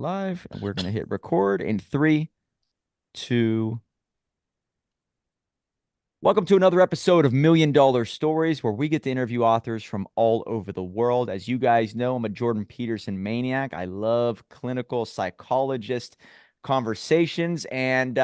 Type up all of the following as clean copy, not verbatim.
Live, and we're going to hit record in three, two. Welcome to another episode of Million Dollar Stories, where we get to interview authors from all over the world. As you guys know, I'm a Jordan Peterson maniac. I love clinical psychologist conversations and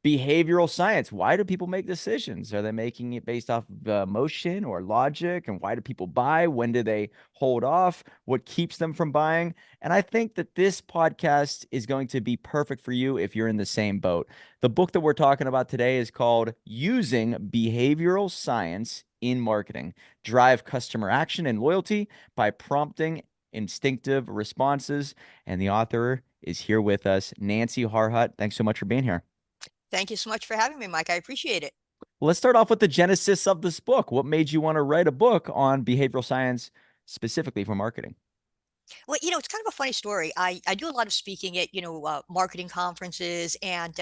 behavioral science. Why do people make decisions? Are they making it based off of emotion or logic? And why do people buy? When do they hold off? What keeps them from buying? And I think that this podcast is going to be perfect for you if you're in the same boat. The book that we're talking about today is called Using Behavioral Science in Marketing: Drive Customer Action and Loyalty by Prompting Instinctive Responses. And the author is here with us, Nancy Harhut. Thanks so much for being here. Thank you so much for having me, Mike. I appreciate it. Well, let's start off with the genesis of this book. What made you want to write a book on behavioral science specifically for marketing? Well, it's kind of a funny story. I do a lot of speaking at, marketing conferences. And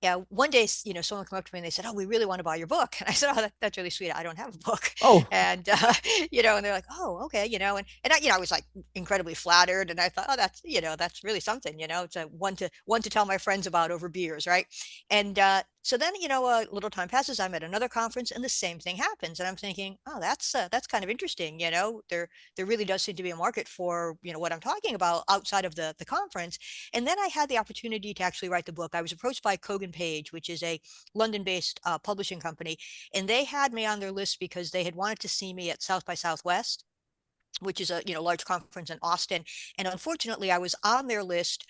yeah, one day, someone came up to me and they said, "Oh, we really want to buy your book." And I said, "Oh, that's really sweet. I don't have a book." Oh, And and they're like, "Oh, okay," I was like incredibly flattered, and I thought, "Oh, that's really something." It's a one to tell my friends about over beers, right? And so then, a little time passes. I'm at another conference, and the same thing happens, and I'm thinking, "Oh, that's kind of interesting." There really does seem to be a market for what I'm talking about outside of the conference. And then I had the opportunity to actually write the book. I was approached by Kogan Page, which is a London-based publishing company, and they had me on their list because they had wanted to see me at South by Southwest, which is a large conference in Austin. And unfortunately, I was on their list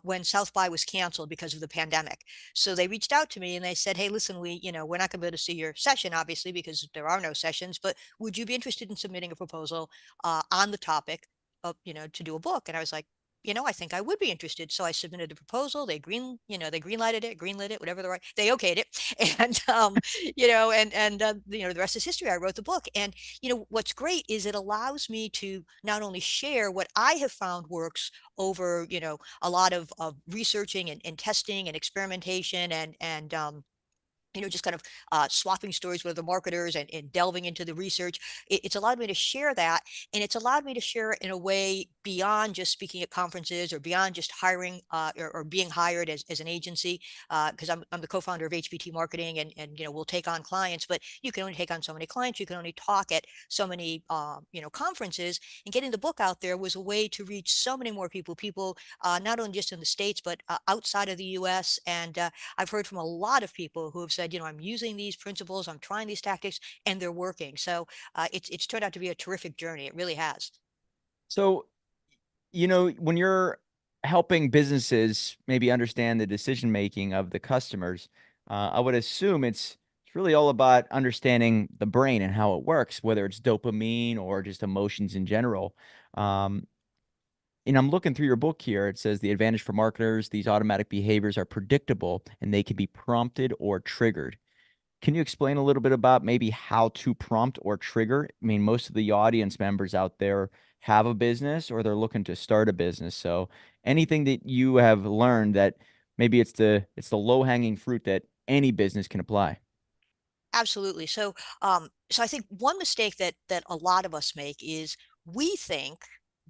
when South by was canceled because of the pandemic. So they reached out to me and they said, "Hey, listen, we're not going to be able to see your session, obviously, because there are no sessions. But would you be interested in submitting a proposal on the topic of to do a book?" And I was like, I think I would be interested. So I submitted the proposal. They greenlit it, whatever they okayed it. And, the rest is history. I wrote the book. And, what's great is it allows me to not only share what I have found works over, a lot of researching and testing and experimentation just kind of swapping stories with the marketers and delving into the research. It's allowed me to share that, and it's allowed me to share it in a way beyond just speaking at conferences or beyond just hiring or being hired as an agency. Because I'm the co-founder of HBT Marketing, and we'll take on clients, but you can only take on so many clients. You can only talk at so many conferences. And getting the book out there was a way to reach so many more people, not only just in the States but outside of the U.S. And I've heard from a lot of people who have said, I'm using these principles, I'm trying these tactics, and they're working. So it's turned out to be a terrific journey. It really has. so when you're helping businesses maybe understand the decision making of the customers, I would assume it's really all about understanding the brain and how it works, whether it's dopamine or just emotions in general. Um, and I'm looking through your book here. It says the advantage for marketers: these automatic behaviors are predictable and they can be prompted or triggered. Can you explain a little bit about maybe how to prompt or trigger? I mean, most of the audience members out there have a business or they're looking to start a business. So anything that you have learned that maybe it's the low-hanging fruit that any business can apply. Absolutely. So I think one mistake that a lot of us make is we think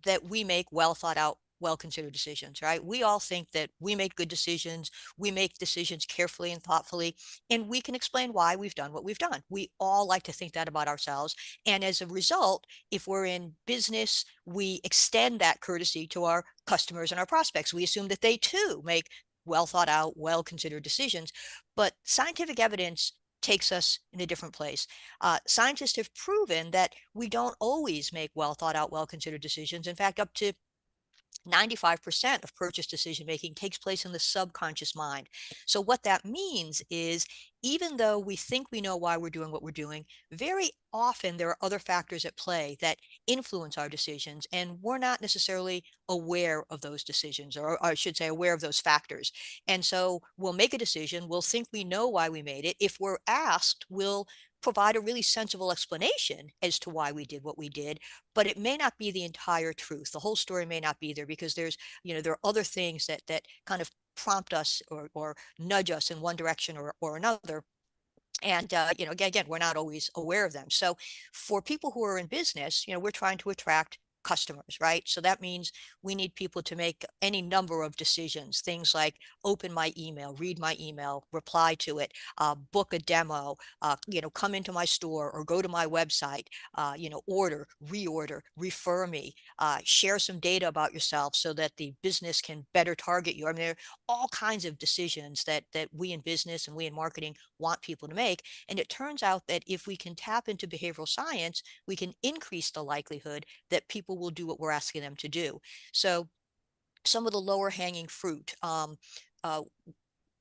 that we make well thought out, well considered decisions, right? We all think that we make good decisions, we make decisions carefully and thoughtfully, and we can explain why we've done what we've done. We all like to think that about ourselves. And as a result, if we're in business, we extend that courtesy to our customers and our prospects. We assume that they too make well thought out, well considered decisions. But scientific evidence takes us in a different place. Scientists have proven that we don't always make well thought out, well considered decisions. In fact, up to 95% of purchase decision making takes place in the subconscious mind. So, what that means is even though we think we know why we're doing what we're doing, very often there are other factors at play that influence our decisions, and we're not necessarily aware of those decisions, or I should say, aware of those factors. And so, we'll make a decision, we'll think we know why we made it. If we're asked, we'll provide a really sensible explanation as to why we did what we did, but it may not be the entire truth. The whole story may not be there because there are other things that kind of prompt us or nudge us in one direction or another. And again, we're not always aware of them. So for people who are in business, we're trying to attract customers, right? So that means we need people to make any number of decisions, things like open my email, read my email, reply to it, book a demo, come into my store or go to my website, order, reorder, refer me, share some data about yourself so that the business can better target you. I mean, there are all kinds of decisions that we in business and we in marketing want people to make. And it turns out that if we can tap into behavioral science, we can increase the likelihood that people will do what we're asking them to do. So some of the lower hanging fruit. Uh,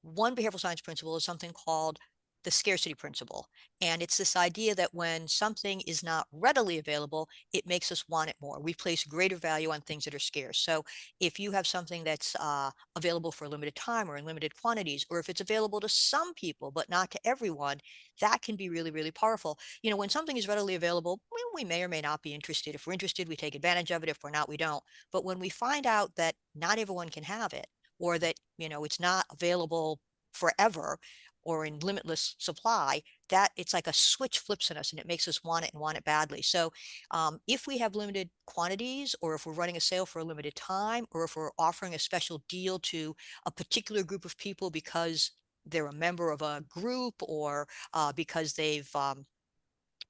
One behavioral science principle is something called the scarcity principle. And it's this idea that when something is not readily available, it makes us want it more. We place greater value on things that are scarce. So if you have something that's available for a limited time or in limited quantities, or if it's available to some people, but not to everyone, that can be really, really powerful. When something is readily available, we may or may not be interested. If we're interested, we take advantage of it. If we're not, we don't. But when we find out that not everyone can have it, or that it's not available forever or in limitless supply, that it's like a switch flips in us and it makes us want it and want it badly. So if we have limited quantities, or if we're running a sale for a limited time, or if we're offering a special deal to a particular group of people because they're a member of a group, or because they've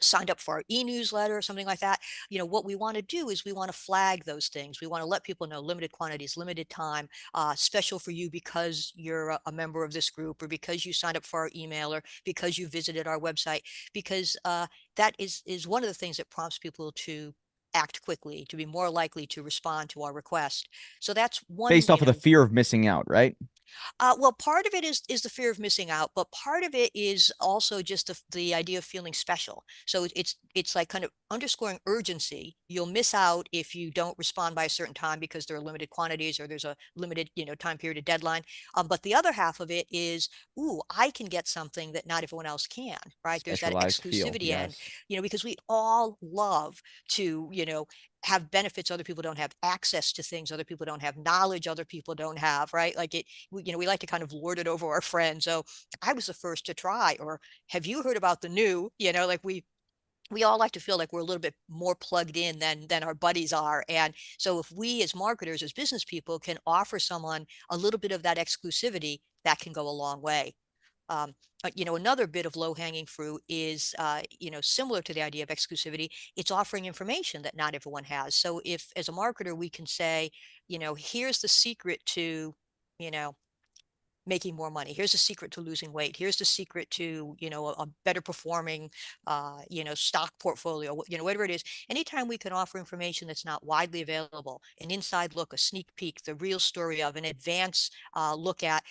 signed up for our e-newsletter or something like that, what we want to do is we want to flag those things. We want to let people know limited quantities, limited time, special for you because you're a member of this group, or because you signed up for our email, or because you visited our website, because that is one of the things that prompts people to act quickly, to be more likely to respond to our request. So that's one, Based off of the fear of missing out, right? well, part of it is the fear of missing out, but part of it is also just the idea of feeling special. So it's like kind of underscoring urgency. You'll miss out if you don't respond by a certain time because there are limited quantities or there's a limited time period of deadline. But the other half of it is, ooh, I can get something that not everyone else can, right? There's that Specialized feel. exclusivity end, Yes. because we all love to have benefits other people don't have, access to things other people don't have, knowledge other people don't have, right? Like we like to kind of lord it over our friends. Oh, I was the first to try, or have you heard about the new, like we all like to feel like we're a little bit more plugged in than our buddies are. And so if we as marketers, as business people, can offer someone a little bit of that exclusivity, that can go a long way. Another bit of low hanging fruit is, similar to the idea of exclusivity, it's offering information that not everyone has. So if, as a marketer, we can say, here's the secret to, you know, making more money. Here's the secret to losing weight. Here's the secret to, a better performing, stock portfolio, whatever it is. Anytime we can offer information that's not widely available, an inside look, a sneak peek, the real story of an advance look at,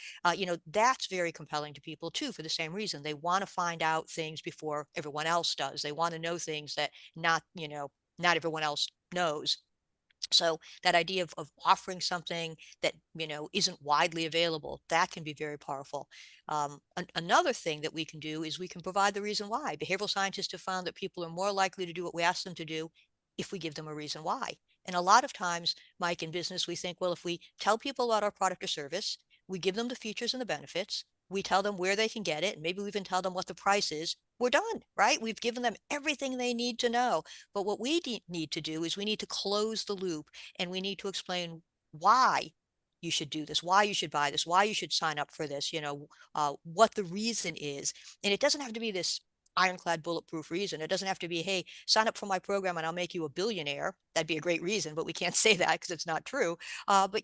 that's very compelling to people too, for the same reason. They want to find out things before everyone else does. They want to know things that not everyone else knows. So that idea of offering something that isn't widely available, that can be very powerful. Another thing that we can do is we can provide the reason why. Behavioral scientists have found that people are more likely to do what we ask them to do if we give them a reason why. And a lot of times, Mike, in business, we think, well, if we tell people about our product or service, we give them the features and the benefits, we tell them where they can get it, and maybe we even tell them what the price is, we're done, right? We've given them everything they need to know. But what we need to do is we need to close the loop, and we need to explain why you should do this, why you should buy this, why you should sign up for this, what the reason is. And it doesn't have to be this ironclad bulletproof reason. It doesn't have to be, hey, sign up for my program and I'll make you a billionaire. That'd be a great reason, but we can't say that because it's not true. But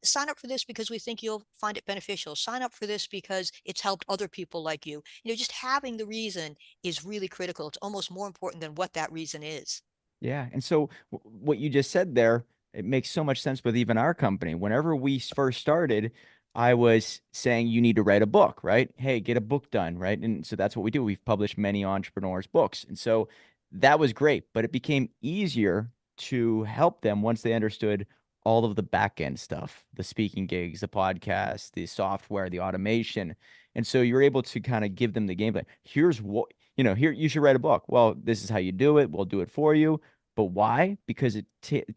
sign up for this because we think you'll find it beneficial. Sign up for this because it's helped other people like you. Just having the reason is really critical. It's almost more important than what that reason is. Yeah. And so what you just said there, it makes so much sense with even our company. Whenever we first started, I was saying you need to write a book, right? Hey, get a book done, right? And so that's what we do. We've published many entrepreneurs' books. And so that was great, but it became easier to help them once they understood all of the back end stuff, the speaking gigs, the podcast, the software, the automation. And so you're able to kind of give them the game plan. Here's what, here you should write a book. Well, this is how you do it. We'll do it for you. But why? Because it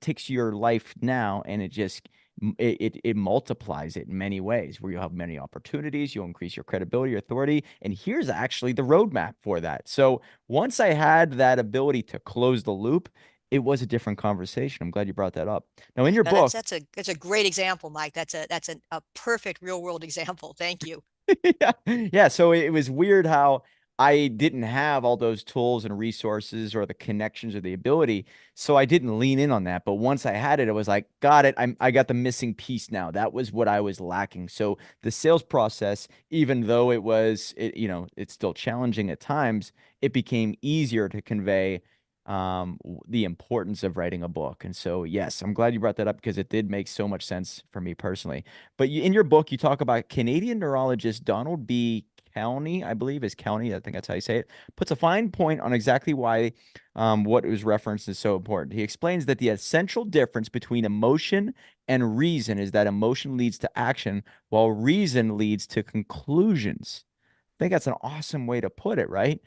takes your life now and it multiplies it in many ways where you'll have many opportunities, you'll increase your credibility, your authority. And here's actually the roadmap for that. So once I had that ability to close the loop, it was a different conversation. I'm glad you brought that up. Now, in your No, book, that's a great example, Mike. That's a perfect real world example. Thank you. yeah. Yeah. So it was weird how I didn't have all those tools and resources or the connections or the ability. So I didn't lean in on that. But once I had it, I was like, got it. I got the missing piece now. That was what I was lacking. So the sales process, even though it's still challenging at times, it became easier to convey the importance of writing a book. And so, yes, I'm glad you brought that up because it did make so much sense for me personally. But in your book, you talk about Canadian neurologist Donald B. County, I believe is County. I think that's how you say it. Puts a fine point on exactly why what was referenced is so important. He explains that the essential difference between emotion and reason is that emotion leads to action, while reason leads to conclusions. I think that's an awesome way to put it, right?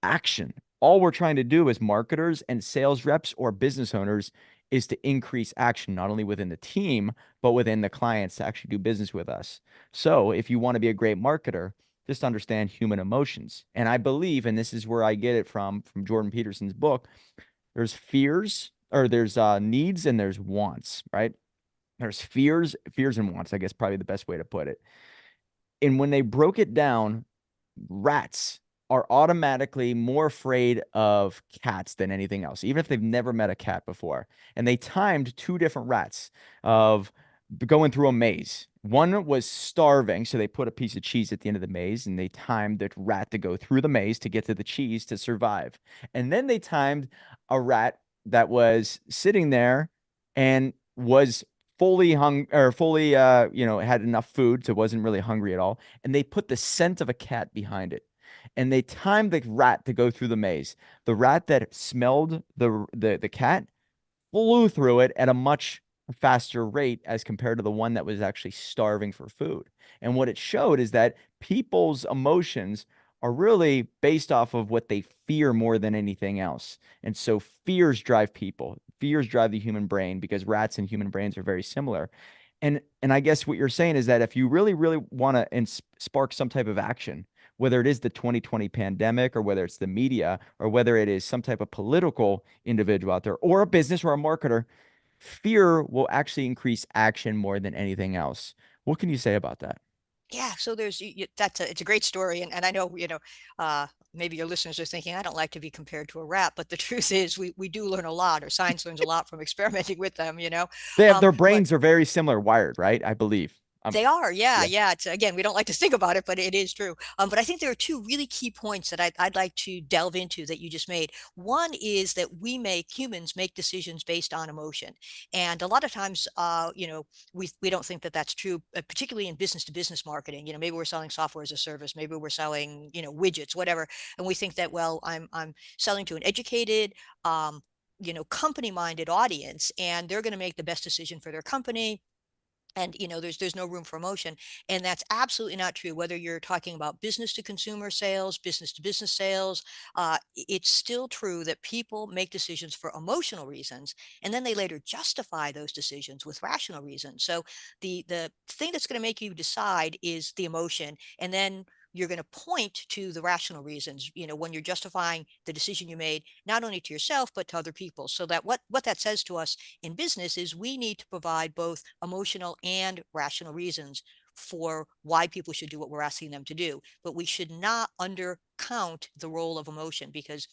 Action. All we're trying to do as marketers and sales reps or business owners is to increase action, not only within the team, but within the clients to actually do business with us. So if you want to be a great marketer, just understand human emotions. And I believe, and this is where I get it from Jordan Peterson's book, there's fears or there's needs and there's wants, right? There's fears and wants, I guess probably the best way to put it. And when they broke it down, rats are automatically more afraid of cats than anything else, even if they've never met a cat before. And they timed two different rats of going through a maze. One was starving, so they put a piece of cheese at the end of the maze and they timed the rat to go through the maze to get to the cheese to survive. And then they timed a rat that was sitting there and was fully hung or fully had enough food so wasn't really hungry at all, and they put the scent of a cat behind it, and they timed the rat to go through the maze. The rat that smelled the cat flew through it at a much faster rate as compared to the one that was actually starving for food. And what it showed is that people's emotions are really based off of what they fear more than anything else. And so fears drive people. Fears drive the human brain because rats and human brains are very similar. And I guess what you're saying is that if you really, really want to spark some type of action, whether it is the 2020 pandemic or whether it's the media or whether it is some type of political individual out there or a business or a marketer, fear will actually increase action more than anything else. What can you say about that? Yeah, so it's a great story, and I know maybe your listeners are thinking I don't like to be compared to a rat, but the truth is we do learn a lot, or science learns a lot from experimenting with them. They have their But brains are very similar wired, right? I believe. they are, yeah, Yeah. yeah. It's again, we don't like to think about it, but it is true. But I think there are two really key points that I'd like to delve into that you just made. One is that humans make decisions based on emotion, and a lot of times, we don't think that that's true, particularly in business to business marketing. Maybe we're selling software as a service, maybe we're selling, widgets, whatever, and we think that, well, I'm selling to an educated, company minded audience, and they're going to make the best decision for their company, and there's no room for emotion, and that's absolutely not true. Whether you're talking about business to consumer sales, business to business sales, it's still true that people make decisions for emotional reasons, and then they later justify those decisions with rational reasons. So the thing that's going to make you decide is the emotion, and then you're going to point to the rational reasons, when you're justifying the decision you made, not only to yourself but to other people. So that what that says to us in business is we need to provide both emotional and rational reasons for why people should do what we're asking them to do. But we should not undercount the role of emotion, because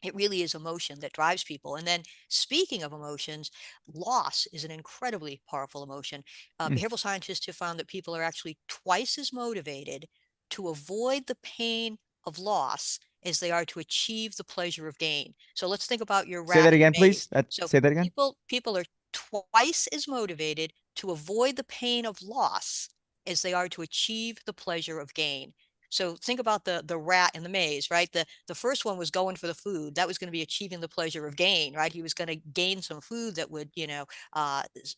it really is emotion that drives people. And then, speaking of emotions, loss is an incredibly powerful emotion. Hmm. Behavioral scientists have found that people are actually twice as motivated to avoid the pain of loss as they are to achieve the pleasure of gain. So let's think about your Say rat that in the again, maze. please. So Say that again. people are twice as motivated to avoid the pain of loss as they are to achieve the pleasure of gain. So think about the rat in the maze, right? The first one was going for the food. That was going to be achieving the pleasure of gain, right? He was going to gain some food that would,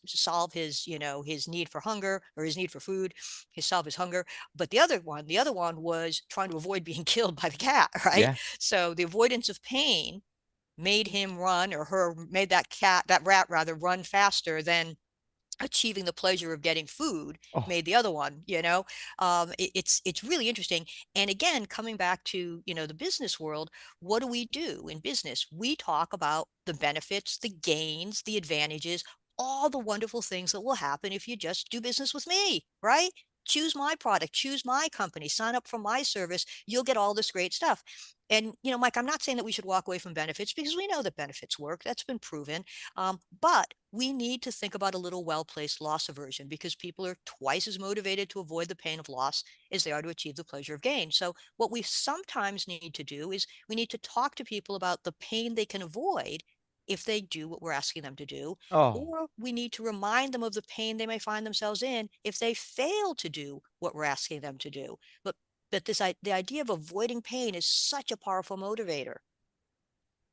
solve his need for hunger, or his need for food, solve his hunger. But the other one was trying to avoid being killed by the cat, right? Yeah. So the avoidance of pain made him run, or her made that rat rather run faster than achieving the pleasure of getting food Oh, made the other one, it's really interesting. And again, coming back to, the business world, what do we do in business? We talk about the benefits, the gains, the advantages, all the wonderful things that will happen if you just do business with me, right? Choose my product, choose my company, sign up for my service, you'll get all this great stuff. And, Mike, I'm not saying that we should walk away from benefits, because we know that benefits work. That's been proven. But we need to think about a little well-placed loss aversion, because people are twice as motivated to avoid the pain of loss as they are to achieve the pleasure of gain. So what we sometimes need to do is we need to talk to people about the pain they can avoid if they do what we're asking them to do, oh, or we need to remind them of the pain they may find themselves in if they fail to do what we're asking them to do. But the idea of avoiding pain is such a powerful motivator.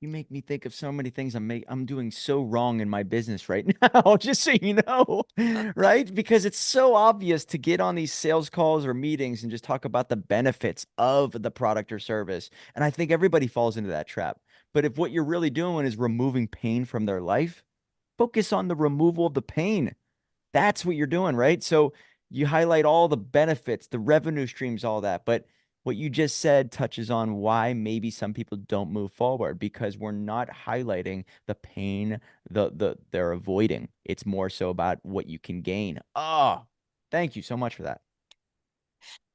you make me think of so many things I'm doing so wrong in my business right now, just so you know, right? Because it's so obvious to get on these sales calls or meetings and just talk about the benefits of the product or service. And I think everybody falls into that trap. But if what you're really doing is removing pain from their life, focus on the removal of the pain. That's what you're doing, right? So you highlight all the benefits, the revenue streams, all that. But what you just said touches on why maybe some people don't move forward, because we're not highlighting the pain they're avoiding. It's more so about what you can gain. Oh, thank you so much for that.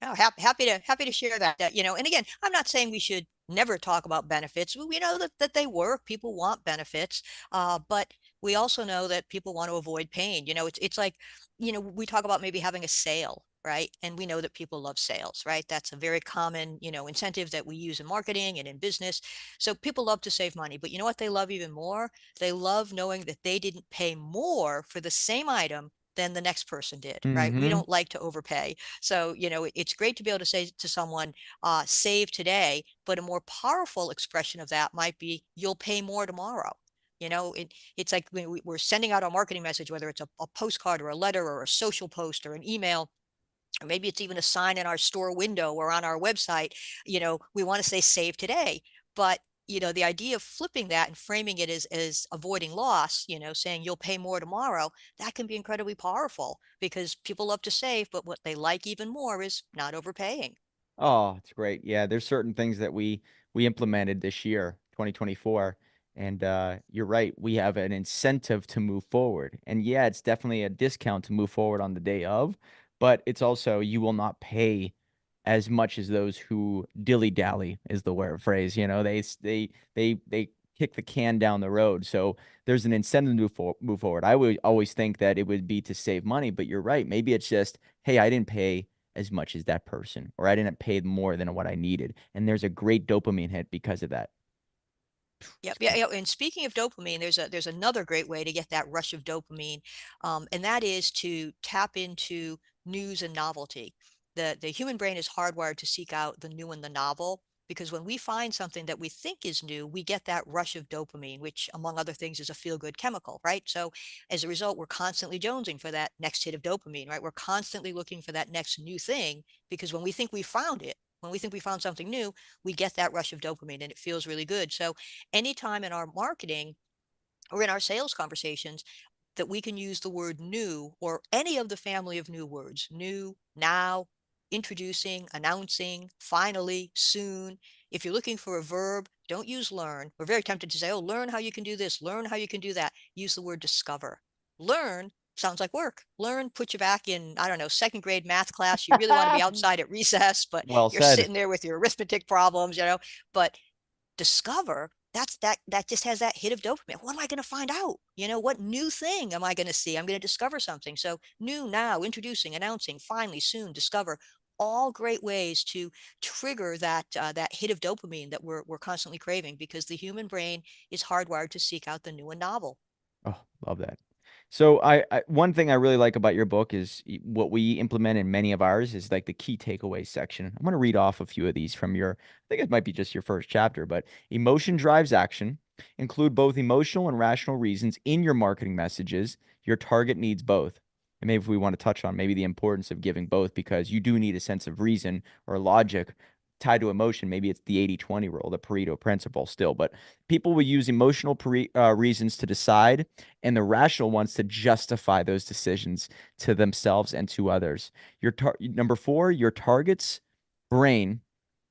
Oh, happy to share that. And again, I'm not saying we should never talk about benefits. We know that they work. People want benefits, but we also know that people want to avoid pain. It's like, we talk about maybe having a sale, right? And we know that people love sales, right? That's a very common, incentive that we use in marketing and in business. So people love to save money, but you know what they love even more? They love knowing that they didn't pay more for the same item than the next person did, right? We Mm-hmm. don't like to overpay. So, it's great to be able to say to someone, save today, but a more powerful expression of that might be, you'll pay more tomorrow. It's like when we're sending out a marketing message, whether it's a postcard or a letter or a social post or an email, or maybe it's even a sign in our store window or on our website. We want to say save today. But the idea of flipping that and framing it as avoiding loss, saying you'll pay more tomorrow, that can be incredibly powerful, because people love to save, but what they like even more is not overpaying. Oh, it's great. Yeah, there's certain things that we implemented this year, 2024, and you're right. We have an incentive to move forward. And yeah, it's definitely a discount to move forward on the day of, but it's also you will not pay as much as those who dilly-dally is the word phrase. They kick the can down the road. So there's an incentive to move forward. I would always think that it would be to save money, but you're right. Maybe it's just, hey, I didn't pay as much as that person, or I didn't pay more than what I needed. And there's a great dopamine hit because of that. Yep. It's Yeah, great. yeah. And speaking of dopamine, there's another great way to get that rush of dopamine, and that is to tap into news and novelty. The human brain is hardwired to seek out the new and the novel, because when we find something that we think is new, we get that rush of dopamine, which, among other things, is a feel-good chemical, right? So as a result, we're constantly jonesing for that next hit of dopamine, right? We're constantly looking for that next new thing, because when we think we found it, when we think we found something new, we get that rush of dopamine and it feels really good. So anytime in our marketing or in our sales conversations that we can use the word new, or any of the family of new words, new, now, introducing, announcing, finally, soon. If you're looking for a verb, don't use learn. We're very tempted to say, oh, learn how you can do this, learn how you can do that. Use the word discover. Learn sounds like work. Learn put you back in, I don't know, second grade math class. You really want to be outside at recess, but Well you're said. sitting there with your arithmetic problems. But discover, that just has that hit of dopamine. What am I going to find out? What new thing am I going to see? I'm going to discover something. So new, now, introducing, announcing, finally, soon, discover, all great ways to trigger that hit of dopamine that we're constantly craving, because the human brain is hardwired to seek out the new and novel. Oh, love that. So I one thing I really like about your book is what we implement in many of ours is like the key takeaways section. I'm going to read off a few of these from your, I think it might be just your first chapter, but emotion drives action. Include both emotional and rational reasons in your marketing messages. Your target needs both. And maybe if we want to touch on maybe the importance of giving both, because you do need a sense of reason or logic tied to emotion. Maybe it's the 80-20 rule, the Pareto principle still, but people will use emotional reasons to decide and the rational ones to justify those decisions to themselves and to others. Number four, your target's brain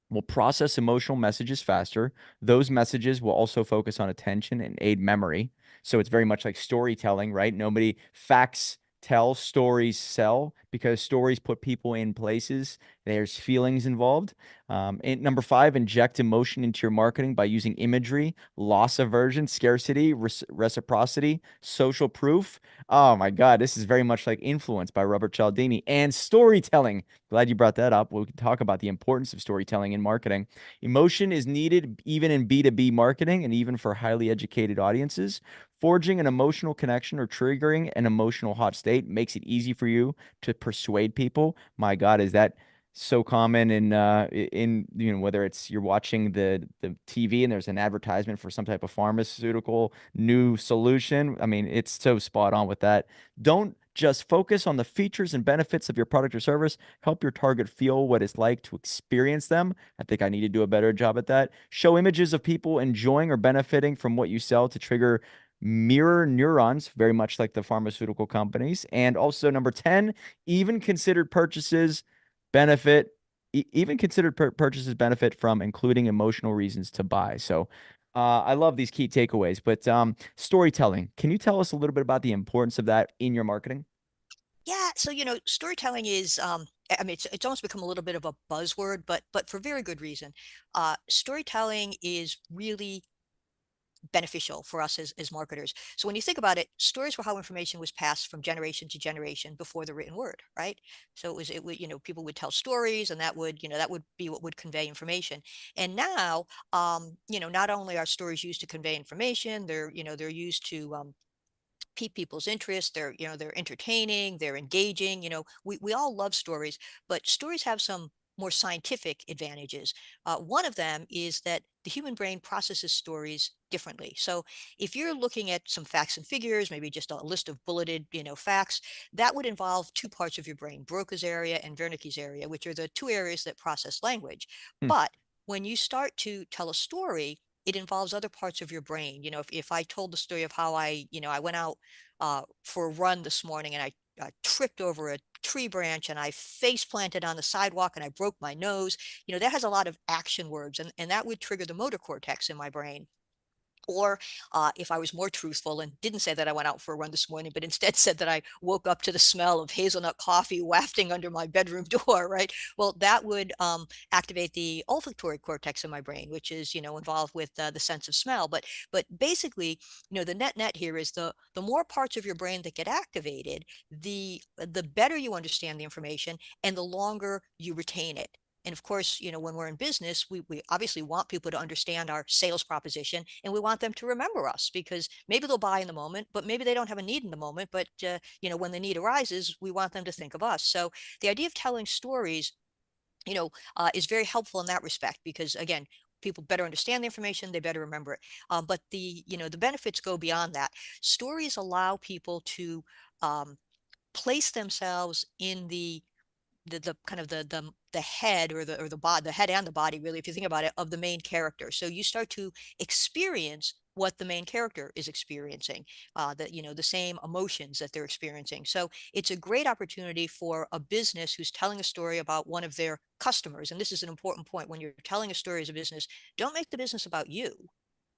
will process emotional messages faster. Those messages will also focus on attention and aid memory. So it's very much like storytelling, right? Nobody facts tell, stories sell because stories put people in places. There's feelings involved. And number five, inject emotion into your marketing by using imagery, loss aversion, scarcity, reciprocity, social proof. Oh my God, this is very much like Influence by Robert Cialdini and storytelling. Glad you brought that up. We can talk about the importance of storytelling in marketing. Emotion is needed even in B2B marketing and even for highly educated audiences. Forging an emotional connection or triggering an emotional hot state makes it easy for you to persuade people. My God, is that so common in whether it's you're watching the TV and there's an advertisement for some type of pharmaceutical new solution. I mean, it's so spot on with that. Don't just focus on the features and benefits of your product or service. Help your target feel what it's like to experience them. I think I need to do a better job at that. Show images of people enjoying or benefiting from what you sell to trigger mirror neurons, very much like the pharmaceutical companies. And also, number 10, even considered purchases benefit, even considered purchases benefit from including emotional reasons to buy. So, I love these key takeaways, but storytelling. Can you tell us a little bit about the importance of that in your marketing? Yeah, so storytelling is I mean it's almost become a little bit of a buzzword, but for very good reason. Storytelling is really beneficial for us as marketers. So when you think about it, stories were how information was passed from generation to generation before the written word, right? So it would, people would tell stories and that would be what would convey information. And now, not only are stories used to convey information, they're used to pique people's interest. They're entertaining, they're engaging. We all love stories, but stories have some more scientific advantages. One of them is that the human brain processes stories differently. So if you're looking at some facts and figures, maybe just a list of bulleted, facts, that would involve two parts of your brain, Broca's area and Wernicke's area, which are the two areas that process language. Hmm. But when you start to tell a story, it involves other parts of your brain. If I told the story of how I went out for a run this morning and I tripped over a tree branch and I face planted on the sidewalk and I broke my nose. That has a lot of action words and that would trigger the motor cortex in my brain. Or if I was more truthful and didn't say that I went out for a run this morning, but instead said that I woke up to the smell of hazelnut coffee wafting under my bedroom door, right? Well, that would activate the olfactory cortex in my brain, which is, involved with the sense of smell. But basically, the net here is the more parts of your brain that get activated, the better you understand the information and the longer you retain it. And of course, when we're in business, we obviously want people to understand our sales proposition and we want them to remember us because maybe they'll buy in the moment, but maybe they don't have a need in the moment. But, when the need arises, we want them to think of us. So the idea of telling stories, is very helpful in that respect because, again, people better understand the information, they better remember it. But the benefits go beyond that. Stories allow people to um, place themselves in the kind of the head or the body, the head and the body, really, if you think about it, of the main character. So you start to experience what the main character is experiencing, the same emotions that they're experiencing. So it's a great opportunity for a business who's telling a story about one of their customers. And this is an important point when you're telling a story as a business. Don't make the business about you,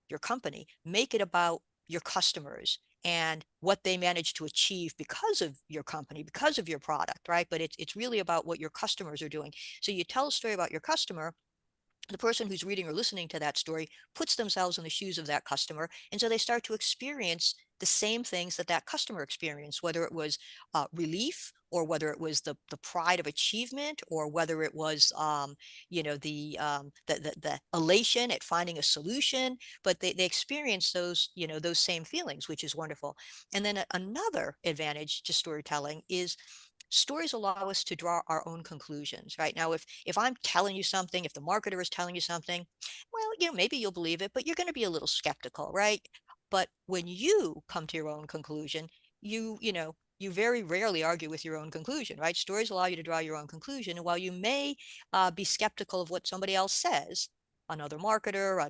your company, make it about your customers and what they manage to achieve because of your company, because of your product, right? But it's really about what your customers are doing. So you tell a story about your customer, the person who's reading or listening to that story puts themselves in the shoes of that customer. And so they start to experience the same things that that customer experienced, whether it was relief or whether it was the pride of achievement or whether it was, the elation at finding a solution. But they experience those same feelings, which is wonderful. And then another advantage to storytelling is stories allow us to draw our own conclusions. Right now, if I'm telling you something, if the marketer is telling you something, well, maybe you'll believe it, but you're going to be a little skeptical, right? But when you come to your own conclusion, you you very rarely argue with your own conclusion, right? Stories allow you to draw your own conclusion. And while you may be skeptical of what somebody else says, another marketer, or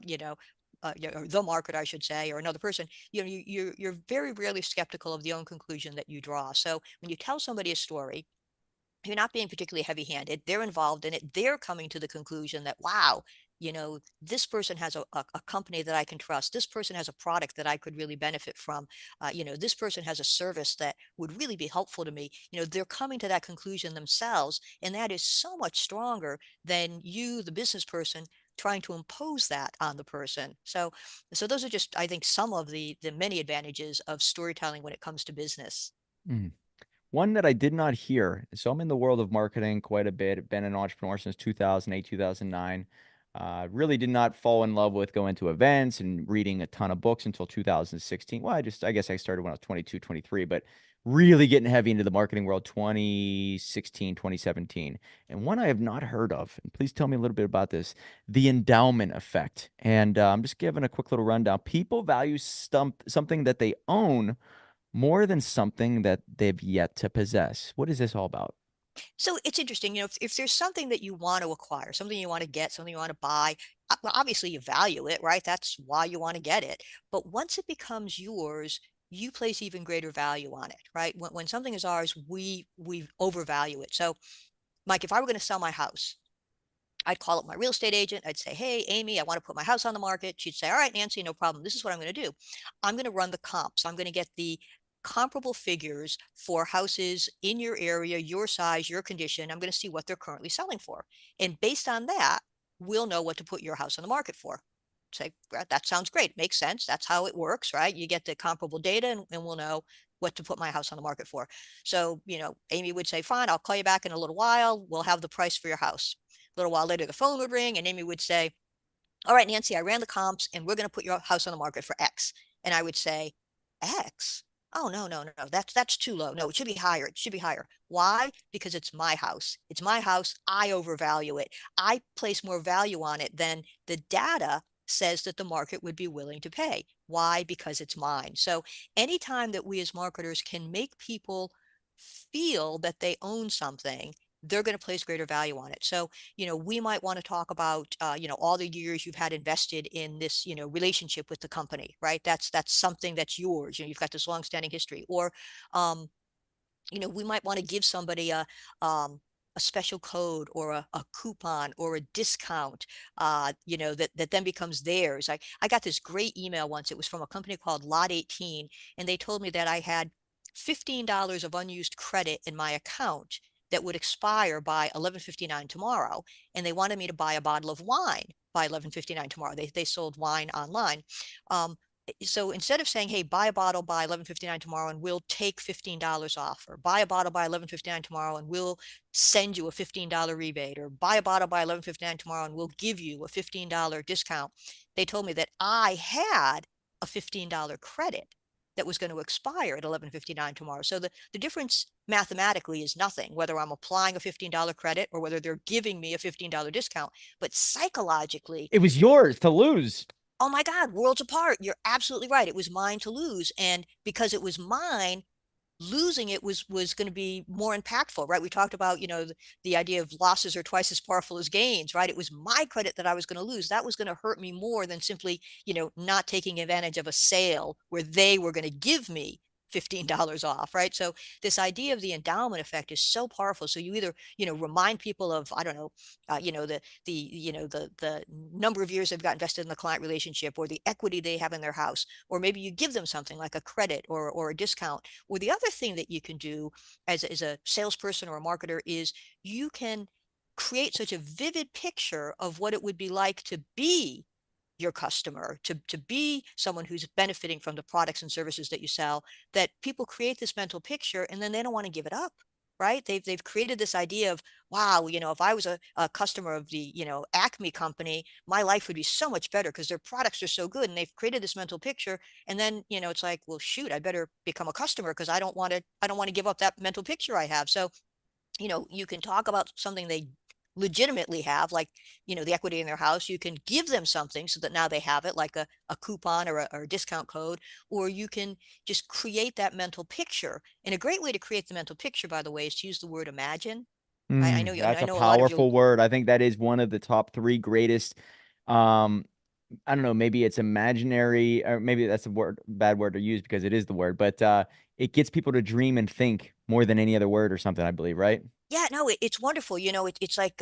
the marketer, I should say, or another person, you're very rarely skeptical of the own conclusion that you draw. So when you tell somebody a story, you're not being particularly heavy-handed. They're involved in it. They're coming to the conclusion that, wow, this person has a company that I can trust. This person has a product that I could really benefit from. This person has a service that would really be helpful to me. They're coming to that conclusion themselves. And that is so much stronger than you, the business person, trying to impose that on the person. So those are just, I think, some of the many advantages of storytelling when it comes to business. Mm. One that I did not hear. So I'm in the world of marketing quite a bit. Been an entrepreneur since 2008, 2009. Really did not fall in love with going to events and reading a ton of books until 2016. Well, I guess I started when I was 22, 23, but really getting heavy into the marketing world 2016, 2017. And one I have not heard of, and please tell me a little bit about this, the endowment effect. And I'm just giving a quick little rundown. People value something that they own more than something that they've yet to possess. What is this all about? So it's interesting, if there's something that you want to acquire, something you want to get, something you want to buy, well, obviously you value it, right? That's why you want to get it. But once it becomes yours, you place even greater value on it, right? When something is ours, we overvalue it. So, Mike, if I were going to sell my house, I'd call up my real estate agent. I'd say, hey, Amy, I want to put my house on the market. She'd say, all right, Nancy, no problem. This is what I'm going to do. I'm going to run the comps. I'm going to get the comparable figures for houses in your area, your size, your condition. I'm going to see what they're currently selling for. And based on that, we'll know what to put your house on the market for. Say, that sounds great. Makes sense. That's how it works, right? You get the comparable data and we'll know what to put my house on the market for. So, Amy would say, fine, I'll call you back in a little while. We'll have the price for your house. A little while later, the phone would ring and Amy would say, all right, Nancy, I ran the comps and we're going to put your house on the market for X. And I would say, X? Oh, no, no, no, no. That's too low. No, it should be higher. It should be higher. Why? Because it's my house. It's my house. I overvalue it. I place more value on it than the data says that the market would be willing to pay. Why? Because it's mine. So anytime that we as marketers can make people feel that they own something, they're going to place greater value on it. So, we might want to talk about, all the years you've had invested in this, relationship with the company, right? That's something that's yours. You've got this long-standing history. Or, we might want to give somebody a special code or a coupon or a discount, that then becomes theirs. I got this great email once. It was from a company called Lot 18, and they told me that I had $15 of unused credit in my account that would expire by 11:59 tomorrow, and they wanted me to buy a bottle of wine by 11:59 tomorrow. They sold wine online. Um, so instead of saying, hey, buy a bottle by 11:59 tomorrow and we'll take $15 off, or buy a bottle by 11:59 tomorrow and we'll send you a $15 rebate, or buy a bottle by 11:59 tomorrow and we'll give you a $15 discount, they told me that I had a $15 credit that was going to expire at 11:59 tomorrow. So the difference mathematically is nothing, whether I'm applying a $15 credit or whether they're giving me a $15 discount. But psychologically, It was yours to lose. oh my God, worlds apart. You're absolutely right. It was mine to lose. And because it was mine, losing it was going to be more impactful, right? We talked about, the idea of losses are twice as powerful as gains, right? It was my credit that I was going to lose. That was going to hurt me more than simply, not taking advantage of a sale where they were going to give me $15 off, right? So this idea of the endowment effect is so powerful. So you either, remind people of, I don't know, the number of years they've got invested in the client relationship, or the equity they have in their house, or maybe you give them something like a credit or a discount. Or the other thing that you can do as a salesperson or a marketer is you can create such a vivid picture of what it would be like to be your customer, to be someone who's benefiting from the products and services that you sell, that people create this mental picture and then they don't want to give it up, right? They've created this idea of, wow, if I was a customer of the, Acme company, my life would be so much better because their products are so good. And they've created this mental picture. And then, it's like, well, shoot, I better become a customer because I don't want to give up that mental picture I have. So, you can talk about something they legitimately have, like, the equity in their house. You can give them something so that now they have it, like a coupon or a discount code, or you can just create that mental picture. And a great way to create the mental picture, by the way, is to use the word imagine. I know you, That's I a know a lot of you. powerful word. I think that is one of the top three greatest. Um, I don't know, maybe it's imaginary, or maybe that's a word, bad word to use because it is the word, but it gets people to dream and think more than any other word or something, I believe, right? Yeah, no, it's wonderful. It's like,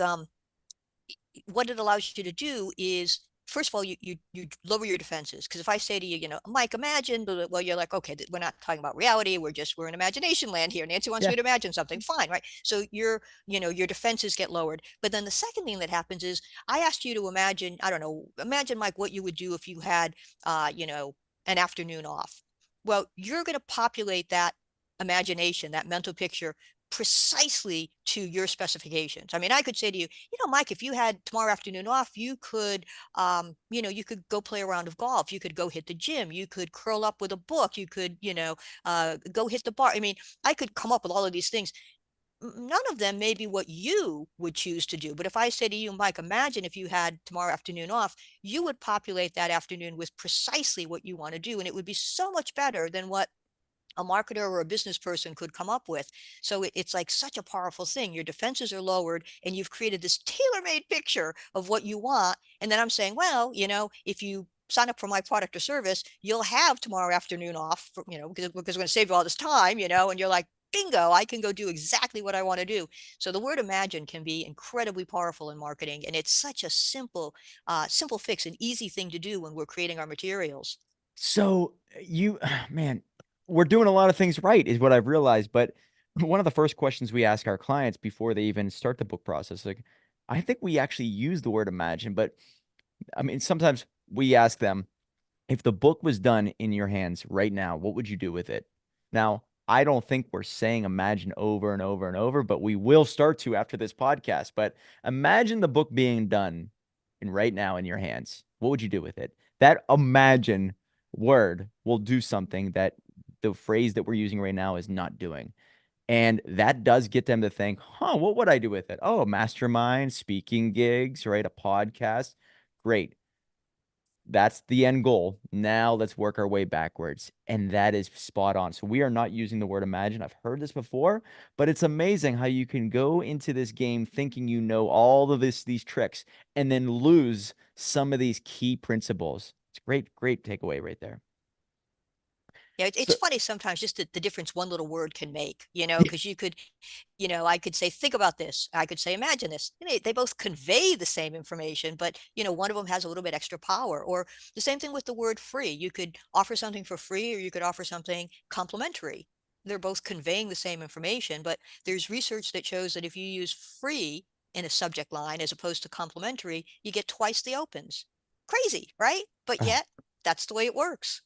what it allows you to do is, first of all, you lower your defenses. Because if I say to you, Mike, imagine, well, you're like, okay, we're not talking about reality. We're in imagination land here. Nancy wants Yeah. me to imagine something. Fine, right? So your defenses get lowered. But then the second thing that happens is, I asked you to imagine, I don't know, imagine, Mike, what you would do if you had, an afternoon off. Well, you're going to populate that imagination, that mental picture, precisely to your specifications. I mean, I could say to you, Mike, if you had tomorrow afternoon off, you could go play a round of golf. You could go hit the gym. You could curl up with a book. You could, go hit the bar. I mean, I could come up with all of these things. None of them may be what you would choose to do. But if I say to you, Mike, imagine if you had tomorrow afternoon off, you would populate that afternoon with precisely what you want to do. And it would be so much better than what a marketer or a business person could come up with. So it's like such a powerful thing. Your defenses are lowered and you've created this tailor-made picture of what you want. And then I'm saying, well, if you sign up for my product or service, you'll have tomorrow afternoon off, because we're going to save you all this time, and you're like, bingo, I can go do exactly what I want to do. So the word imagine can be incredibly powerful in marketing. And it's such a simple fix, an easy thing to do when we're creating our materials. So man, we're doing a lot of things right, is what I've realized. But one of the first questions we ask our clients before they even start the book process, like, I think we actually use the word imagine, but I mean, sometimes we ask them, if the book was done in your hands right now, what would you do with it? Now, I don't think we're saying imagine over and over and over, but we will start to after this podcast. But imagine the book being done and right now in your hands. What would you do with it? That imagine word will do something that the phrase that we're using right now is not doing. And that does get them to think, huh, what would I do with it? Oh, a mastermind, speaking gigs, right? A podcast. Great. That's the end goal. Now let's work our way backwards. And that is spot on. So we are not using the word imagine. I've heard this before, but it's amazing how you can go into this game thinking you know all of these tricks and then lose some of these key principles. It's great, great takeaway right there. Yeah, it's So funny sometimes, just the difference one little word can make, yeah, because you could, I could say, think about this. I could say, imagine this. They both convey the same information, but, one of them has a little bit extra power. Or the same thing with the word free. You could offer something for free, or you could offer something complimentary. They're both conveying the same information, but there's research that shows that if you use free in a subject line as opposed to complimentary, you get twice the opens. Crazy, right? But oh, yet, that's the way it works.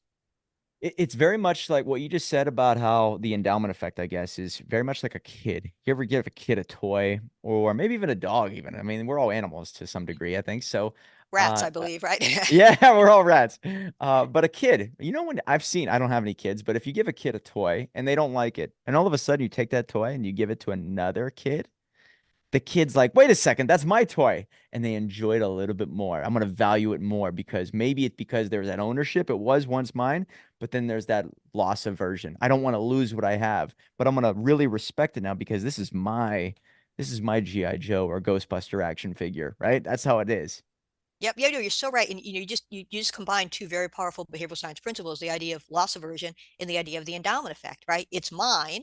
it's very much like what you just said about how the endowment effect, I guess, is very much like a kid. You ever give a kid a toy or maybe even a dog, even? I mean, we're all animals to some degree, I think. So, Rats, uh, I believe, right? yeah, we're all rats. But a kid, when I've seen, I don't have any kids, but if you give a kid a toy and they don't like it, and all of a sudden you take that toy and you give it to another kid, the kid's like, wait a second, that's my toy. And they enjoy it a little bit more. I'm going to value it more because maybe it's because there's that ownership. It was once mine, but then there's that loss aversion. I don't want to lose what I have, but I'm going to really respect it now because this is my G.I. Joe or Ghostbuster action figure, right? That's how it is. Yep, yeah, no, you're so right. And you just combine two very powerful behavioral science principles, the idea of loss aversion and the idea of the endowment effect, right? It's mine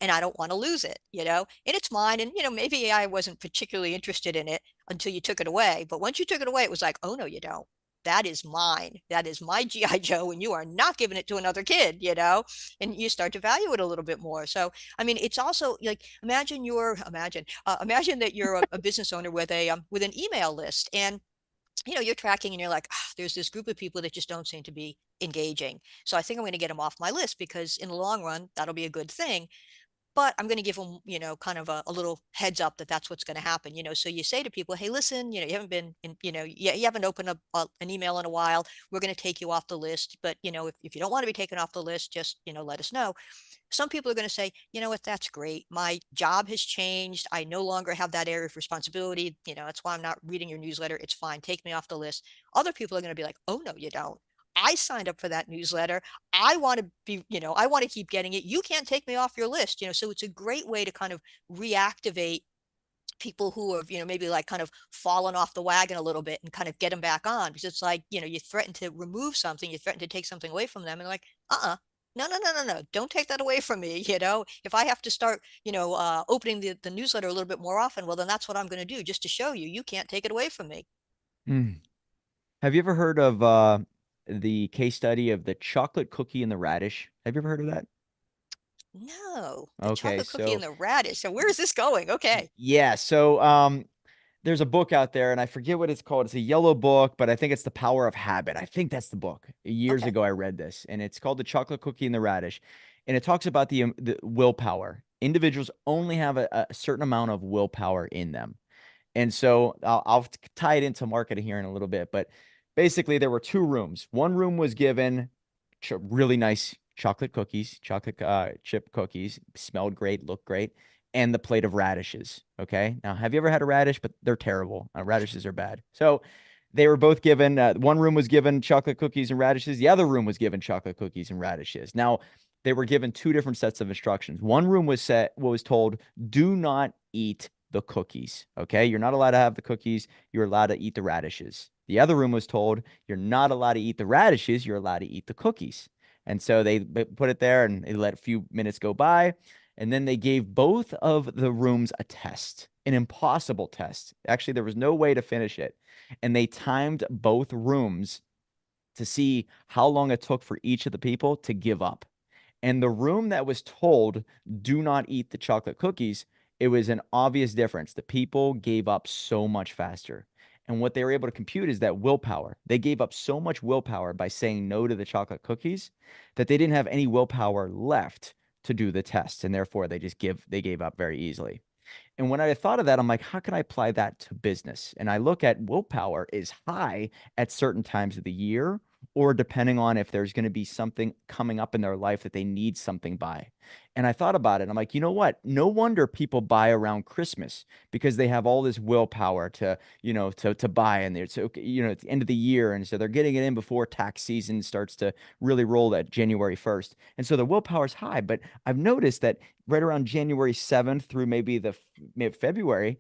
and I don't want to lose it, and it's mine. And maybe I wasn't particularly interested in it until you took it away. But once you took it away, it was like, oh no, you don't. That is mine. That is my GI Joe, and you are not giving it to another kid, and you start to value it a little bit more. So, I mean, it's also like, imagine that you're a business owner with with an email list, and you're tracking and you're like, there's this group of people that just don't seem to be engaging. So I think I'm going to get them off my list because in the long run, that'll be a good thing. but I'm going to give them, kind of a little heads up that that's what's going to happen. So you say to people, hey, listen, you haven't been in, you haven't opened up an email in a while. We're going to take you off the list. But, if you don't want to be taken off the list, just, let us know. Some people are going to say, you know what, that's great. My job has changed. I no longer have that area of responsibility. That's why I'm not reading your newsletter. It's fine. Take me off the list. Other people are going to be like, oh, no, you don't. I signed up for that newsletter. I want to be, I want to keep getting it. You can't take me off your list. So it's a great way to kind of reactivate people who have, maybe like kind of fallen off the wagon a little bit and kind of get them back on, because it's like, you threaten to remove something, you threaten to take something away from them, and like, no, no, no, no, no, don't take that away from me. If I have to start, opening the newsletter a little bit more often, well, then that's what I'm going to do, just to show you, you can't take it away from me. Mm. Have you ever heard of the case study of the chocolate cookie and the radish? Have you ever heard of that? No, the Okay, chocolate cookie and so the radish. So where is this going? Okay. yeah, so there's a book out there and I forget what it's called. It's a yellow book, but I think it's The Power of Habit. I think that's the book. Years Okay. ago I read this and it's called The Chocolate Cookie and the Radish. And it talks about the willpower. Individuals only have a certain amount of willpower in them. And so I'll tie it into marketing here in a little bit, but basically there were two rooms. One room was given really nice chocolate cookies, chocolate chip cookies, smelled great, looked great, and the plate of radishes. Okay. Now, have you ever had a radish? But they're terrible. Radishes are bad. So they were both given, one room was given chocolate cookies and radishes. The other room was given chocolate cookies and radishes. Now, they were given two different sets of instructions. One room was told, do not eat the cookies. Okay. You're not allowed to have the cookies. You're allowed to eat the radishes. The other room was told, you're not allowed to eat the radishes. You're allowed to eat the cookies. And so they put it there and they let a few minutes go by. And then they gave both of the rooms a test, an impossible test. Actually, there was no way to finish it. And they timed both rooms to see how long it took for each of the people to give up. And the room that was told, do not eat the chocolate cookies, it was an obvious difference. The people gave up so much faster. And what they were able to compute is that willpower. They gave up so much willpower by saying no to the chocolate cookies that they didn't have any willpower left to do the test. And therefore they gave up very easily. And when I thought of that, I'm like, how can I apply that to business? And I look at willpower is high at certain times of the year, or depending on if there's going to be something coming up in their life that they need something by. And I thought about it. I'm like, you know what? No wonder people buy around Christmas because they have all this willpower to, to buy. And it's, at the end of the year. And so they're getting it in before tax season starts to really roll at January 1st. And so the willpower is high. But I've noticed that right around January 7th through maybe the February,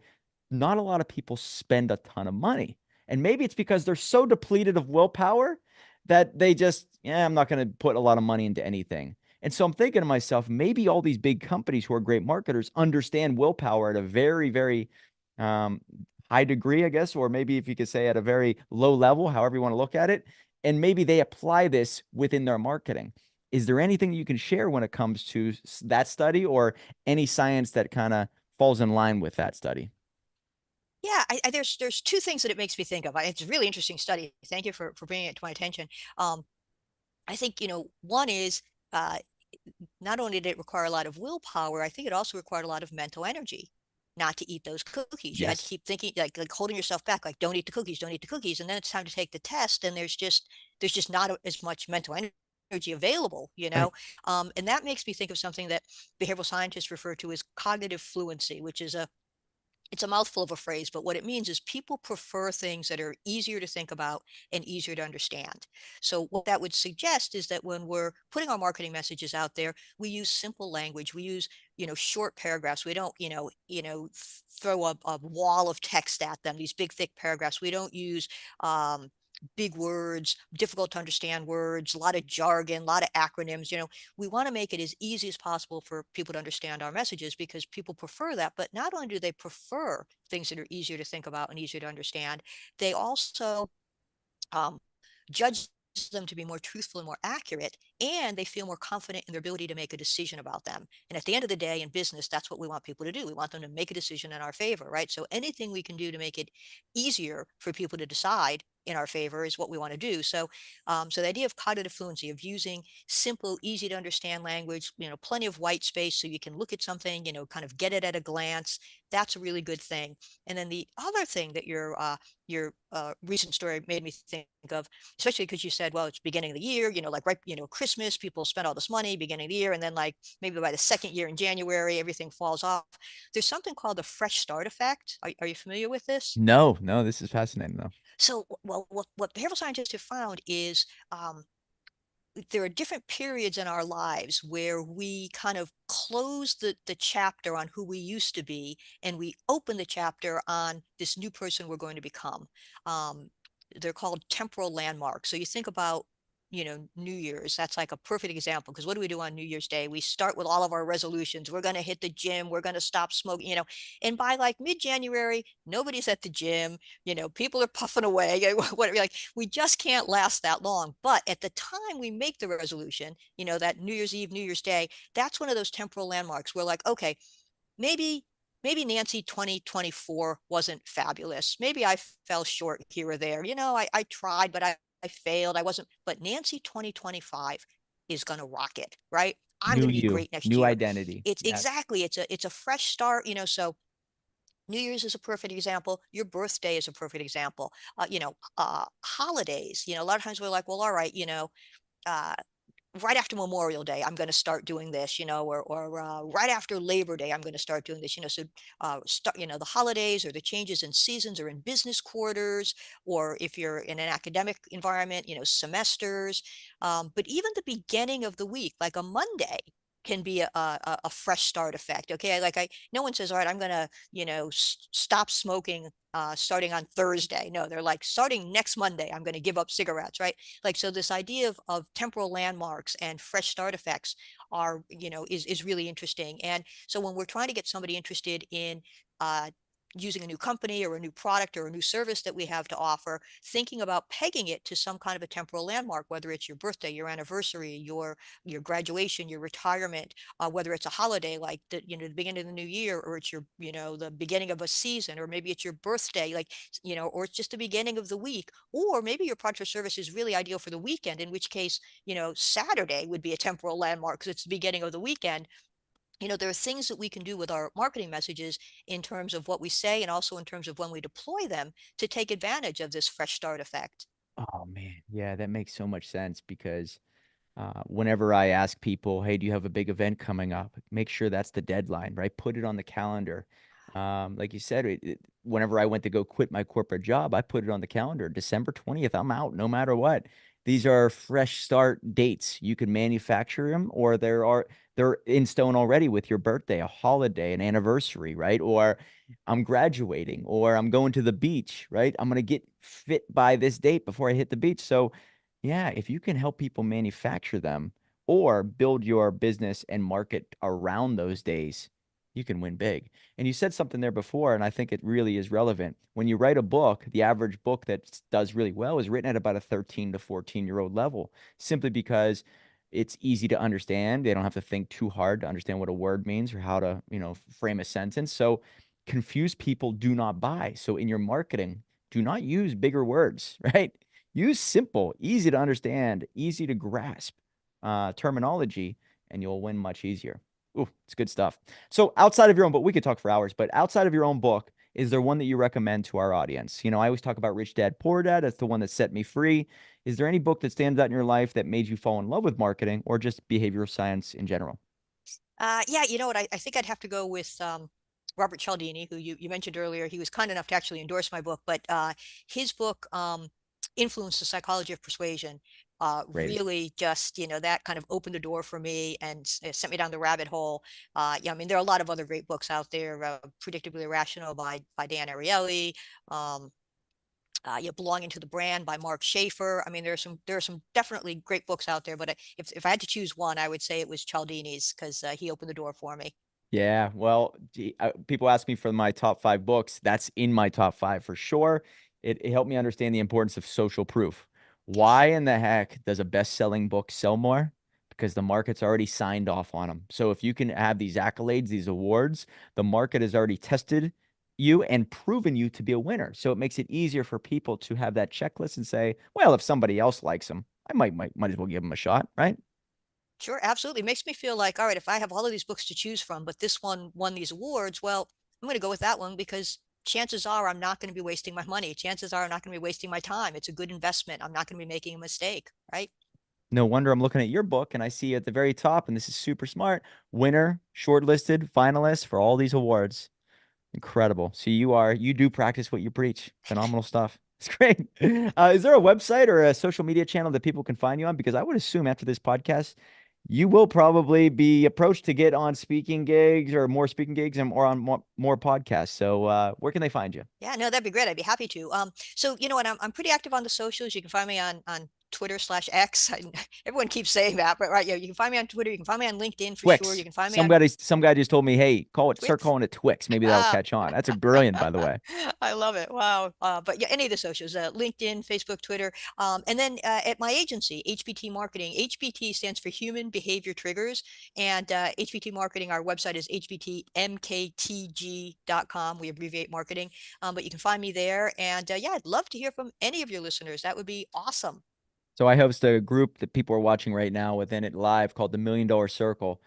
not a lot of people spend a ton of money. And maybe it's because they're so depleted of willpower that they just, yeah, I'm not going to put a lot of money into anything. And so I'm thinking to myself, maybe all these big companies who are great marketers understand willpower at a very, very um, high degree, I guess, or maybe if you could say at a very low level, however you want to look at it. And maybe they apply this within their marketing. Is there anything you can share when it comes to that study or any science that kind of falls in line with that study? Yeah, there's two things that it makes me think of. It's a really interesting study. Thank you for bringing it to my attention. Um, I think, one is, uh, not only did it require a lot of willpower, I think it also required a lot of mental energy not to eat those cookies. You had to Yes. keep thinking, like holding yourself back, like don't eat the cookies, don't eat the cookies, and then it's time to take the test, and there's just not as much mental energy available, Right. and that makes me think of something that behavioral scientists refer to as cognitive fluency, which is it's a mouthful of a phrase, but what it means is people prefer things that are easier to think about and easier to understand. So what that would suggest is that when we're putting our marketing messages out there, we use simple language. We use, short paragraphs. We don't, throw a wall of text at them, these big, thick paragraphs. We don't use big words, difficult to understand words, a lot of jargon, a lot of acronyms. We want to make it as easy as possible for people to understand our messages because people prefer that. But not only do they prefer things that are easier to think about and easier to understand, they also um, judge them to be more truthful and more accurate, and they feel more confident in their ability to make a decision about them. And at the end of the day, in business, that's what we want people to do. We want them to make a decision in our favor, right? So anything we can do to make it easier for people to decide in our favor is what we want to do. So, so the idea of cognitive fluency, of using simple, easy to understand language, plenty of white space so you can look at something, kind of get it at a glance. That's a really good thing. And then the other thing that your recent story made me think of, especially because you said, well, it's beginning of the year, like right, Christmas, people spend all this money beginning of the year, and then like maybe by the second year in January, everything falls off. There's something called the fresh start effect. Are you familiar with this? No, no, this is fascinating though. So, well, what behavioral scientists have found is there are different periods in our lives where we kind of close the chapter on who we used to be, and we open the chapter on this new person we're going to become. Um, they're called temporal landmarks. So you think about, New Year's, that's like a perfect example, because what do we do on New Year's Day? We start with all of our resolutions. We're going to hit the gym. We're going to stop smoking, and by like mid-January, nobody's at the gym. People are puffing away. Whatever, like we just can't last that long. But at the time we make the resolution, that New Year's Eve, New Year's Day, that's one of those temporal landmarks. We're like, okay, maybe Nancy 2024 wasn't fabulous. Maybe I fell short here or there. I tried, but I failed. I wasn't, but Nancy 2025 is going to rock it, right? I'm New going to be you, great next new year. identity. It's Yes. exactly, it's a fresh start, so New Year's is a perfect example. Your birthday is a perfect example. Holidays, a lot of times we're like, well, all right, uh, right after Memorial Day, I'm going to start doing this, or right after Labor Day, I'm going to start doing this, So, start, the holidays or the changes in seasons or in business quarters, or if you're in an academic environment, semesters. But even the beginning of the week, like a Monday, can be a fresh start effect. Okay, like no one says, all right, I'm going to, stop smoking starting on Thursday. No, they're like, starting next Monday, I'm going to give up cigarettes, right? Like, so this idea of temporal landmarks and fresh start effects are, is really interesting. And so when we're trying to get somebody interested in using a new company or a new product or a new service that we have to offer, thinking about pegging it to some kind of a temporal landmark, whether it's your birthday, your anniversary, your graduation, your retirement, whether it's a holiday like the beginning of the new year, or it's your, the beginning of a season, or maybe it's your birthday, like, or it's just the beginning of the week, or maybe your product or service is really ideal for the weekend, in which case, Saturday would be a temporal landmark because it's the beginning of the weekend. There are things that we can do with our marketing messages in terms of what we say, and also in terms of when we deploy them, to take advantage of this fresh start effect. Oh man, yeah, that makes so much sense because whenever I ask people, hey, do you have a big event coming up? Make sure that's the deadline, right? Put it on the calendar. Like you said, whenever I went to go quit my corporate job, I put it on the calendar. December 20th, I'm out no matter what. These are fresh start dates. You can manufacture them, or they're in stone already with your birthday, a holiday, an anniversary, right? Or I'm graduating, or I'm going to the beach, right? I'm gonna get fit by this date before I hit the beach. So yeah, if you can help people manufacture them or build your business and market around those days, you can win big. And you said something there before, and I think it really is relevant. When you write a book, the average book that does really well is written at about a 13 to 14-year-old level, simply because it's easy to understand. They don't have to think too hard to understand what a word means or how to, frame a sentence. So confused people do not buy. So in your marketing, do not use bigger words, right? Use simple, easy to understand, easy to grasp terminology, and you'll win much easier. Ooh, it's good stuff. So outside of your own book, we could talk for hours, but outside of your own book, is there one that you recommend to our audience? I always talk about Rich Dad, Poor Dad. That's the one that set me free. Is there any book that stands out in your life that made you fall in love with marketing or just behavioral science in general? Yeah, you know what? I think I'd have to go with Robert Cialdini, who you mentioned earlier. He was kind enough to actually endorse my book, but his book, Influence: The Psychology of Persuasion, Greatest. really just, that kind of opened the door for me and sent me down the rabbit hole. Yeah, I mean, there are a lot of other great books out there. Predictably Irrational by Dan Ariely. Um, Belonging to the Brand by Mark Schaefer. I mean, there are some definitely great books out there, but if I had to choose one, I would say it was Cialdini's, because he opened the door for me. Yeah, well, people ask me for my top 5 books. That's in my top 5 for sure. It helped me understand the importance of social proof. Why in the heck does a best-selling book sell more? Because the market's already signed off on them. So if you can have these accolades, these awards, the market has already tested you and proven you to be a winner. So it makes it easier for people to have that checklist and say, well, if somebody else likes them, I might as well give them a shot, right? Sure, absolutely. It makes me feel like, all right, if I have all of these books to choose from, but this one won these awards, well, I'm going to go with that one because chances are I'm not going to be wasting my money. Chances are I'm not going to be wasting my time. It's a good investment. I'm not going to be making a mistake, right? No wonder I'm looking at your book and I see at the very top, and this is super smart, winner, shortlisted, finalist for all these awards. Incredible. So you do practice what you preach. Phenomenal stuff. It's great. Is there a website or a social media channel that people can find you on? Because I would assume after this podcast, you will probably be approached to get on speaking gigs or more speaking gigs and or on more podcasts. So where can they find you? Yeah, no, that'd be great. I'd be happy to. So you know what? I'm pretty active on the socials. You can find me on Twitter/X. Everyone keeps saying that, but right, yeah, you can find me on Twitter. You can find me on LinkedIn for sure. You Twix. can find me on Some guy just told me, hey, start Twix. calling it Twix. Maybe that'll Ah, catch on. That's a brilliant, by the way. I love it. Wow. But yeah, any of the socials, LinkedIn, Facebook, Twitter. And then at my agency, HBT Marketing, HBT stands for Human Behavior Triggers. And HBT Marketing, our website is hbtmktg.com. We abbreviate marketing. But you can find me there. And yeah, I'd love to hear from any of your listeners. That would be awesome. So I host a group that people are watching right now within it live called the $1 Million Circle.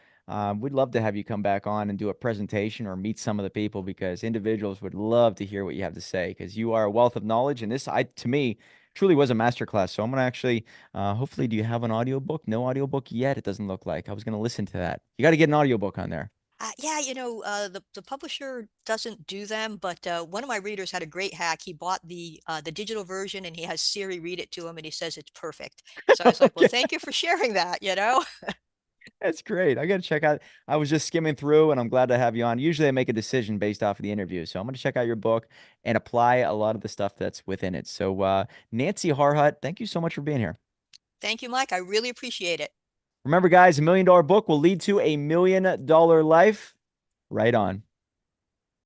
We'd love to have you come back on and do a presentation or meet some of the people because individuals would love to hear what you have to say because you are a wealth of knowledge. And this, to me, truly was a masterclass. So I'm going to actually, hopefully, do you have an audiobook? No audiobook yet, it doesn't look like. I was going to listen to that. You got to get an audiobook on there. Yeah, the publisher doesn't do them, but one of my readers had a great hack. He bought the digital version and he has Siri read it to him and he says it's perfect. So I was like, well, Okay. thank you for sharing that. That's great. I got to check out. I was just skimming through and I'm glad to have you on. Usually I make a decision based off of the interview. So I'm going to check out your book and apply a lot of the stuff that's within it. So, Nancy Harhut, thank you so much for being here. Thank you, Mike. I really appreciate it. Remember, guys, $1 million book will lead to $1 million life. Right on.